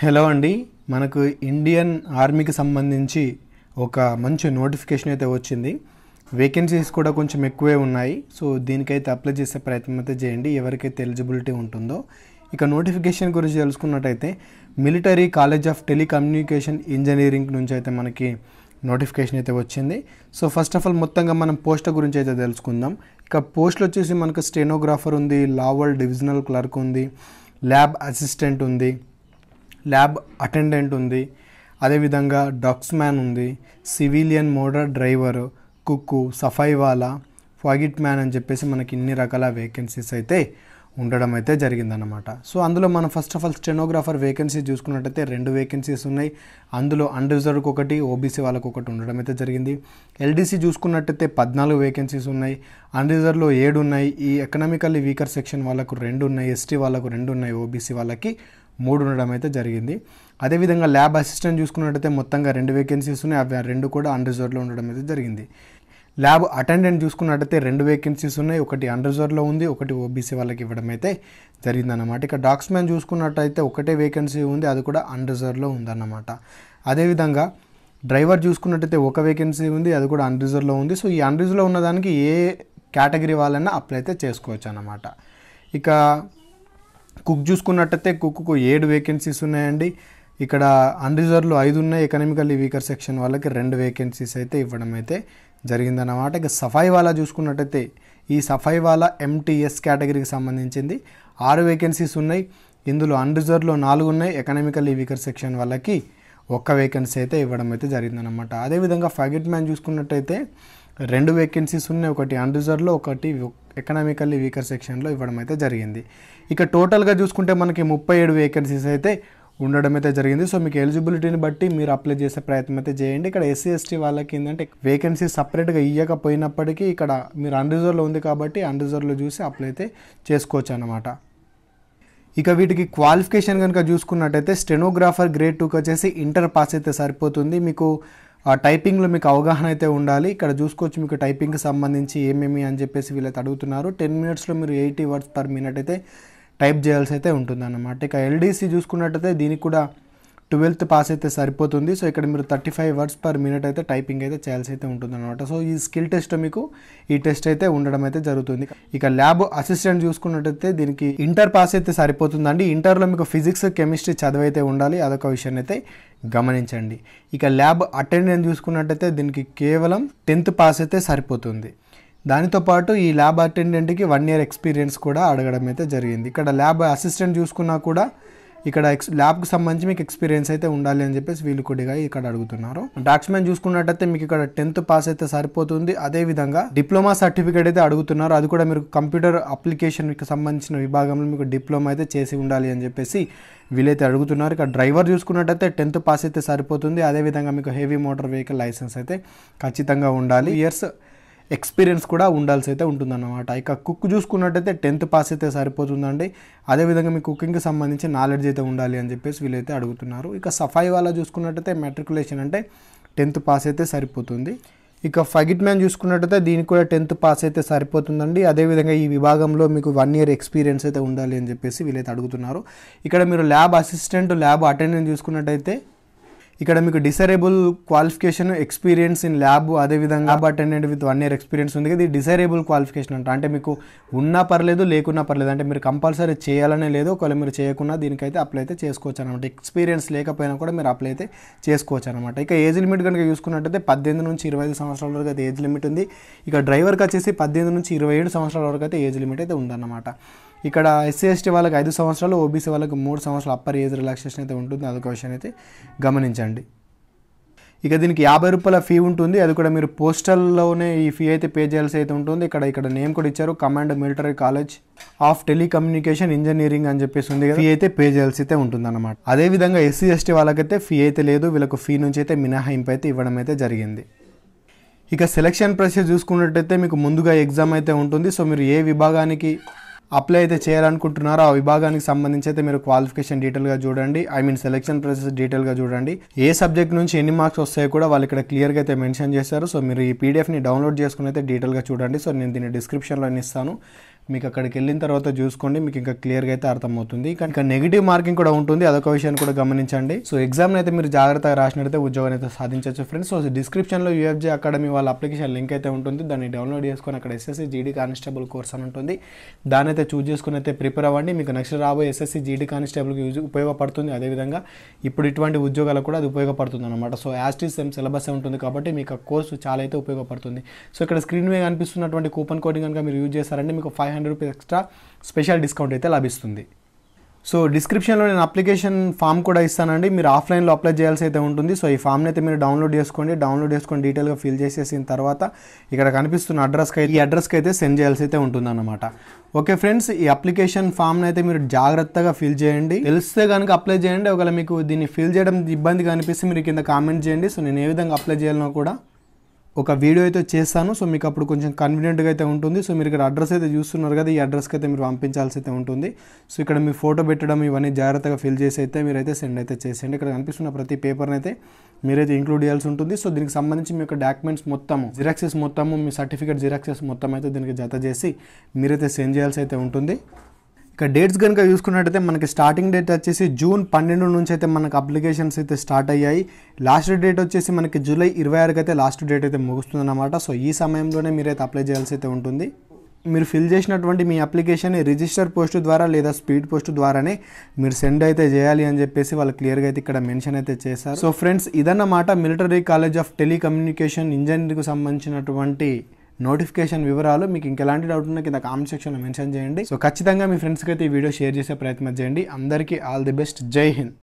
Hello అండి, మనకు Indian ఆర్మీకి సంబంధించి ఒక మంచి నోటిఫికేషన్ అయితే వచ్చింది. వేకెన్సీస్ కూడా కొంచెం ఎక్కువే ఉన్నాయి. సో దీనికైతే అప్లై చేసే ప్రయత్నం అయితే చేయండి, ఎవరికైతే ఎలిజిబిలిటీ ఉంటుందో. ఇక నోటిఫికేషన్ గురించి తెలుసుకున్నట్టయితే military college of telecommunication engineering నుంచి అయితే మనకి నోటిఫికేషన్ అయితే వచ్చింది. సో ఫస్ట్ ఆఫ్ ఆల్ మొత్తంగా మనం పోస్ట్ గురించి అయితే తెలుసుకుందాం. ఇక పోస్టులు వచ్చేసి మనకు స్టెనోగ్రాఫర్ ఉంది, లావల్ డివిజనల్ క్లర్క్ ఉంది, ల్యాబ్ అసిస్టెంట్ ఉంది, ల్యాబ్ అటెండెంట్ ఉంది, అదేవిధంగా డాక్స్మ్యాన్ ఉంది, సివిలియన్ మోటార్ డ్రైవరు, కుక్కు, సఫాయివాలా, ఫాగిట్ మ్యాన్ అని చెప్పేసి మనకి ఇన్ని రకాల వేకెన్సీస్ అయితే ఉండడం అయితే జరిగిందన్నమాట. సో అందులో మనం first of all stenographer vacancy చూసుకున్నట్టయితే 2 వేకెన్సీస్ ఉన్నాయి. అందులో అన్రిజర్వ్కి ఒకటి, ఓబీసీ వాళ్ళకు ఒకటి ఉండడం అయితే జరిగింది. ఎల్డీసీ చూసుకున్నట్టయితే 14 వేకెన్సీస్ ఉన్నాయి, అన్రిజర్వ్లో 7 ఉన్నాయి. ఈ ఎకనామికల్లీ వీకర్ సెక్షన్ వాళ్ళకు 2 ఉన్నాయి, ఎస్టీ వాళ్ళకు 2 ఉన్నాయి, ఓబీసీ వాళ్ళకి 3 ఉండడం అయితే జరిగింది. అదేవిధంగా ల్యాబ్ అసిస్టెంట్ చూసుకున్నట్టయితే మొత్తంగా 2 వేకెన్సీస్ ఉన్నాయి, అవి 2 కూడా అన్రిజర్వ్లో ఉండడం అయితే జరిగింది. ల్యాబ్ అటెండెంట్ చూసుకున్నట్టయితే 2 వేకెన్సీస్ ఉన్నాయి, ఒకటి అన్రిజర్వ్లో ఉంది, ఒకటి ఓబీసీ వాళ్ళకి ఇవ్వడం అయితే జరిగిందన్నమాట. ఇక డాక్స్మ్యాన్ చూసుకున్నట్టయితే ఒకటే వేకెన్సీ ఉంది, అది కూడా అన్రిజర్వ్లో ఉందన్నమాట. అదేవిధంగా డ్రైవర్ చూసుకున్నట్టయితే 1 వేకెన్సీ ఉంది, అది కూడా అన్రిజర్వ్లో ఉంది. సో ఈ అన్రిజర్వ్లో ఉన్నదానికి ఏ కేటగిరీ వాళ్ళైనా అప్లై అయితే చేసుకోవచ్చు అన్నమాట. ఇక కుక్ చూసుకున్నట్టయితే కుక్కు 7 వేకెన్సీస్ ఉన్నాయండి. ఇక్కడ అన్రిజర్వ్లో 5 ఉన్నాయి, ఎకనామికల్లీ వీకర్ సెక్షన్ వాళ్ళకి 2 వేకెన్సీస్ అయితే ఇవ్వడం అయితే జరిగిందన్నమాట. ఇక సఫాయివాలా చూసుకున్నట్టయితే ఈ సఫాయివాలా ఎంటీఎస్ కేటగిరీకి సంబంధించింది 6 వేకెన్సీస్ ఉన్నాయి. ఇందులో అన్రిజర్వ్లో 4 ఉన్నాయి, ఎకనామికల్లీ వీకర్ సెక్షన్ వాళ్ళకి 1 వేకెన్సీ అయితే ఇవ్వడం అయితే జరిగిందన్నమాట. అదేవిధంగా ఫాగిట్ మ్యాన్ చూసుకున్నట్టయితే 2 వేకెన్సీస్ ఉన్నాయి, ఒకటి అన్రిజర్వ్లో, ఒకటి ఎకనామికల్లీ వీకర్ సెక్షన్లో ఇవ్వడం అయితే జరిగింది. ఇక టోటల్గా చూసుకుంటే మనకి 37 వేకెన్సీస్ అయితే ఉండడం అయితే జరిగింది. సో మీకు ఎలిజిబిలిటీని బట్టి మీరు అప్లై చేసే ప్రయత్నం అయితే చేయండి. ఇక్కడ ఎస్సీ ఎస్టీ వాళ్ళకి ఏంటంటే వేకెన్సీ సపరేట్గా ఇవ్వకపోయినప్పటికీ ఇక్కడ మీరు అన్రిజర్వ్లో ఉంది కాబట్టి అన్రిజర్వ్లో చూసి అప్లై అయితే చేసుకోవచ్చు అన్నమాట. ఇక వీటికి క్వాలిఫికేషన్ కనుక చూసుకున్నట్టయితే స్టెనోగ్రాఫర్ గ్రేడ్ 2కి వచ్చేసి ఇంటర్ పాస్ అయితే సరిపోతుంది. మీకు ఆ టైపింగ్లో మీకు అవగాహన అయితే ఉండాలి. ఇక్కడ చూసుకోవచ్చు మీకు టైపింగ్కి సంబంధించి ఏమేమి అని చెప్పేసి వీళ్ళైతే అడుగుతున్నారు. 10 మినిట్స్లో మీరు 80 వర్డ్స్ పర్ మినిట్ అయితే టైప్ చేయాల్సి అయితే ఉంటుందన్నమాట. ఇక ఎల్డీసీ చూసుకున్నట్టయితే దీనికి కూడా 12th పాస్ అయితే సరిపోతుంది. సో ఇక్కడ మీరు 35 వర్డ్స్ పర్ మినిట్ అయితే టైపింగ్ అయితే చేయాల్సి అయితే ఉంటుందన్నమాట. సో ఈ స్కిల్ టెస్ట్ మీకు ఈ టెస్ట్ అయితే ఉండడం అయితే జరుగుతుంది. ఇక ల్యాబ్ అసిస్టెంట్ చూసుకున్నట్టయితే దీనికి ఇంటర్ పాస్ అయితే సరిపోతుందండి. ఇంటర్లో మీకు ఫిజిక్స్ కెమిస్ట్రీ చదివైతే ఉండాలి, అదొక విషయాన్ని అయితే గమనించండి. ఇక ల్యాబ్ అటెండెంట్ చూసుకున్నట్టయితే దీనికి కేవలం 10th పాస్ అయితే సరిపోతుంది. దానితో పాటు ఈ ల్యాబ్ అటెండెంట్కి 1 year ఎక్స్పీరియన్స్ కూడా అడగడం అయితే జరిగింది. ఇక్కడ ల్యాబ్ అసిస్టెంట్ చూసుకున్నా కూడా ఇక్కడ ల్యాబ్కి సంబంధించి మీకు ఎక్స్పీరియన్స్ అయితే ఉండాలి అని చెప్పేసి వీళ్ళు కొద్దిగా ఇక్కడ అడుగుతున్నారు. డాక్స్మ్యాన్ చూసుకున్నట్టయితే మీకు ఇక్కడ 10th పాస్ అయితే సరిపోతుంది. అదేవిధంగా డిప్లొమా సర్టిఫికేట్ అయితే అడుగుతున్నారు, అది కూడా మీరు కంప్యూటర్ అప్లికేషన్కి సంబంధించిన విభాగంలో మీకు డిప్లొమా అయితే చేసి ఉండాలి అని చెప్పేసి వీళ్ళైతే అడుగుతున్నారు. ఇక డ్రైవర్ చూసుకున్నట్టయితే 10th పాస్ అయితే సరిపోతుంది. అదేవిధంగా మీకు హెవీ మోటార్ వెహికల్ లైసెన్స్ అయితే ఖచ్చితంగా ఉండాలి, ఇయర్స్ ఎక్స్పీరియన్స్ కూడా ఉండాల్సి అయితే ఉంటుందన్నమాట. ఇక కుక్ చూసుకున్నట్టయితే 10th పాస్ అయితే సరిపోతుందండి. అదేవిధంగా మీ కుకింగ్కి సంబంధించి నాలెడ్జ్ అయితే ఉండాలి అని చెప్పేసి వీళ్ళైతే అడుగుతున్నారు. ఇక సఫాయి వాళ్ళ చూసుకున్నట్టయితే మెట్రికులేషన్ అంటే 10th పాస్ అయితే సరిపోతుంది. ఇక ఫాగిట్ మ్యాన్ చూసుకున్నట్టయితే దీనికి కూడా 10th పాస్ అయితే సరిపోతుందండి. అదేవిధంగా ఈ విభాగంలో మీకు 1 year ఎక్స్పీరియన్స్ అయితే ఉండాలి అని చెప్పేసి వీళ్ళైతే అడుగుతున్నారు. ఇక్కడ మీరు ల్యాబ్ అసిస్టెంట్, ల్యాబ్ అటెండెంట్ చూసుకున్నట్టయితే ఇక్కడ మీకు desirable qualification experience in lab, అదేవిధంగా lab attendant with 1 year experience ఉంది. ఇది డిసైరబుల్ క్వాలిఫికేషన్ అంటే మీకు ఉన్నా పర్లేదు, లేకున్నా పర్లేదు, అంటే మీరు కంపల్సరీ చేయాలనే లేదు, ఒకవేళ మీరు చేయకున్నా దీనికైతే అప్లై అయితే చేసుకోవచ్చు అనమాట. ఎక్స్పీరియన్స్ లేకపోయినా కూడా మీరు అప్లై అయితే చేసుకోవచ్చు అనమాట. ఇక ఏజ్ లిమిట్ కనుక చూసుకున్నట్టయితే 18 నుంచి 25 సంవత్సరాల వరకు అయితే ఏజ్ లిమిట్ ఉంది. ఇక డ్రైవర్కి వచ్చేసి 18 నుంచి 27 సంవత్సరాల వరకు అయితే ఏజ్ లిమిట్ అయితే ఉందన్నమాట. ఇక్కడ ఎస్సీ ఎస్టీ వాళ్ళకి 5 సంవత్సరాలు, ఓబీసీ వాళ్ళకి 3 సంవత్సరాలు అప్పర్ ఏజ్ రిలాక్సేషన్ అయితే ఉంటుంది, అదొక విషయం అయితే గమనించండి. ఇక దీనికి 50 రూపాయల ఫీ ఉంటుంది, అది కూడా మీరు పోస్టల్లోనే ఈ ఫీ అయితే పే చేయాల్సి అయితే ఉంటుంది. ఇక్కడ నేమ్ కూడా ఇచ్చారు, command military college of telecommunication engineering అని చెప్పేసి ఉంది కదా, ఫీ అయితే పే చేయాల్సి అయితే ఉంటుంది అన్నమాట. అదేవిధంగా ఎస్సీ ఎస్టీ వాళ్ళకైతే ఫీ అయితే లేదు, వీళ్ళకు ఫీ నుంచి అయితే మినహాయింపు అయితే ఇవ్వడం అయితే జరిగింది. ఇక సెలక్షన్ ప్రాసెస్ చూసుకున్నట్టయితే మీకు ముందుగా ఎగ్జామ్ అయితే ఉంటుంది. సో మీరు ఏ విభాగానికి అప్లై అయితే చేయాలనుకుంటున్నారో ఆ విభాగానికి సంబంధించి అయితే మీరు క్వాలిఫికేషన్ డీటెయిల్గా చూడండి, సెలక్షన్ ప్రాసెస్ డీటెయిల్గా చూడండి. ఏ సబ్జెక్ట్ నుంచి ఎన్ని మార్క్స్ వస్తాయో కూడా వాళ్ళు ఇక్కడ క్లియర్గా అయితే మెన్షన్ చేశారు. సో మీరు ఈ పీడిఎఫ్ని డౌన్లోడ్ చేసుకుని అయితే డీటెయిల్గా చూడండి. సో నేను దీన్ని డిస్క్రిప్షన్లో ఇస్తాను, మీకు అక్కడికి వెళ్ళిన తర్వాత చూసుకోండి, మీకు ఇంకా క్లియర్గా అయితే అర్థమవుతుంది. ఇంకా నెగిటివ్ మార్కింగ్ కూడా ఉంటుంది, అదొక విషయాన్ని కూడా గమనించండి. సో ఎగ్జామ్ అయితే మీరు జాగ్రత్తగా రాసినట్లయితే ఉద్యోగం అయితే సాధించవచ్చు ఫ్రెండ్స్. సో డిస్క్రిప్షన్లో UFJ అకాడమీ వాళ్ళ అప్లికేషన్ లింక్ అయితే ఉంటుంది, దాన్ని డౌన్లోడ్ చేసుకొని అక్కడ SSC GD కానిస్టేబుల్ కోర్స్ అని ఉంటుంది, దాన్ని అయితే చూస్ చేసుకుని అయితే ప్రిపేర్ అవ్వండి. మీకు నెక్స్ట్ రాబోయే SSC GD కానిస్టేబుల్కి ఉపయోగపడుతుంది, అదేవిధంగా ఇప్పుడు ఇటువంటి ఉద్యోగాలకు కూడా అది ఉపయోగపడుతుంది అనమాట. సో యాస్టీస్ సేమ్ సిలబస్ ఉంటుంది కాబట్టి మీకు ఆ కోర్సు చాలా అయితే ఉపయోగపడుతుంది. సో ఇక్కడ స్క్రీన్ మీద కనిపిస్తున్నటువంటి కూపన్ కోడ్ కనుక మీరు యూజ్ చేస్తారంటే మీకు 500 రూపీస్ ఎక్స్ట్రా స్పెషల్ డిస్కౌంట్ అయితే లభిస్తుంది. సో డిస్క్రిప్షన్లో నేను అప్లికేషన్ ఫామ్ కూడా ఇస్తానండి, మీరు ఆఫ్లైన్లో అప్లై చేయాల్సి అయితే ఉంటుంది. సో ఈ ఫామ్ని అయితే మీరు డౌన్లోడ్ చేసుకొని డీటెయిల్గా ఫిల్ చేసేసిన తర్వాత ఇక్కడ కనిపిస్తున్న అడ్రస్కి అయితే సెండ్ చేయాల్సి అయితే ఉంటుందన్నమాట. ఓకే ఫ్రెండ్స్, ఈ అప్లికేషన్ ఫామ్ని అయితే మీరు జాగ్రత్తగా ఫిల్ చేయండి, తెలిస్తే కనుక అప్లై చేయండి. ఒకవేళ మీకు దీన్ని ఫిల్ చేయడం ఇబ్బందిగా అనిపిస్తే మీరు కింద కామెంట్ చేయండి. సో నేను ఏ విధంగా అప్లై చేయాలనో కూడా ఒక వీడియో అయితే చేస్తాను. సో మీకు అప్పుడు కొంచెం కన్వీనియంట్గా అయితే ఉంటుంది. సో మీరు ఇక్కడ అడ్రస్ అయితే చూస్తున్నారు కదా, ఈ అడ్రస్కి అయితే మీరు పంపించాల్సి అయితే ఉంటుంది. సో ఇక్కడ మీ ఫోటో పెట్టడం ఇవన్నీ జాగ్రత్తగా ఫిల్ చేసి అయితే మీరైతే సెండ్ అయితే చేసేయండి. ఇక్కడ కనిపిస్తున్న ప్రతి పేపర్ని అయితే మీరైతే ఇంక్లూడ్ చేయాల్సి ఉంటుంది. సో దీనికి సంబంధించి మీ యొక్క డాక్యుమెంట్స్ మొత్తము, జిరాక్సెస్ మొత్తము, మీ సర్టిఫికేట్ జిరాక్సెస్ మొత్తం అయితే దీనికి జత చేసి మీరైతే సెండ్ చేయాల్సి అయితే ఉంటుంది. ఇక డేట్స్ కనుక చూసుకున్నట్టయితే మనకి స్టార్టింగ్ డేట్ వచ్చేసి జూన్ 12 నుంచి అయితే మనకు అప్లికేషన్స్ అయితే స్టార్ట్ అయ్యాయి. లాస్ట్ డేట్ వచ్చేసి మనకి జూలై 26కి అయితే లాస్ట్ డేట్ అయితే ముగుస్తుందన్నమాట. సో ఈ సమయంలోనే మీరైతే అప్లై చేయాల్సి అయితే ఉంటుంది. మీరు ఫిల్ చేసినటువంటి మీ అప్లికేషన్ రిజిస్టర్ పోస్ట్ ద్వారా లేదా స్పీడ్ పోస్ట్ ద్వారానే మీరు సెండ్ అయితే చేయాలి అని చెప్పేసి వాళ్ళు క్లియర్గా అయితే ఇక్కడ మెన్షన్ అయితే చేశారు. సో ఫ్రెండ్స్, ఇదన్నమాట మిలిటరీ కాలేజ్ ఆఫ్ టెలికమ్యూనికేషన్ ఇంజనీరింగ్కి సంబంధించినటువంటి నోటిఫికేషన్ వివరాలు. మీకు ఇంకెలాంటి డౌట్ ఉన్నా కింద కామెంట్ సెక్షన్లో మెన్షన్ చేయండి. సో ఖచ్చితంగా మీ ఫ్రెండ్స్కి అయితే ఈ వీడియో షేర్ చేసే ప్రయత్నం చేయండి. అందరికీ ఆల్ ది బెస్ట్. జై హింద్.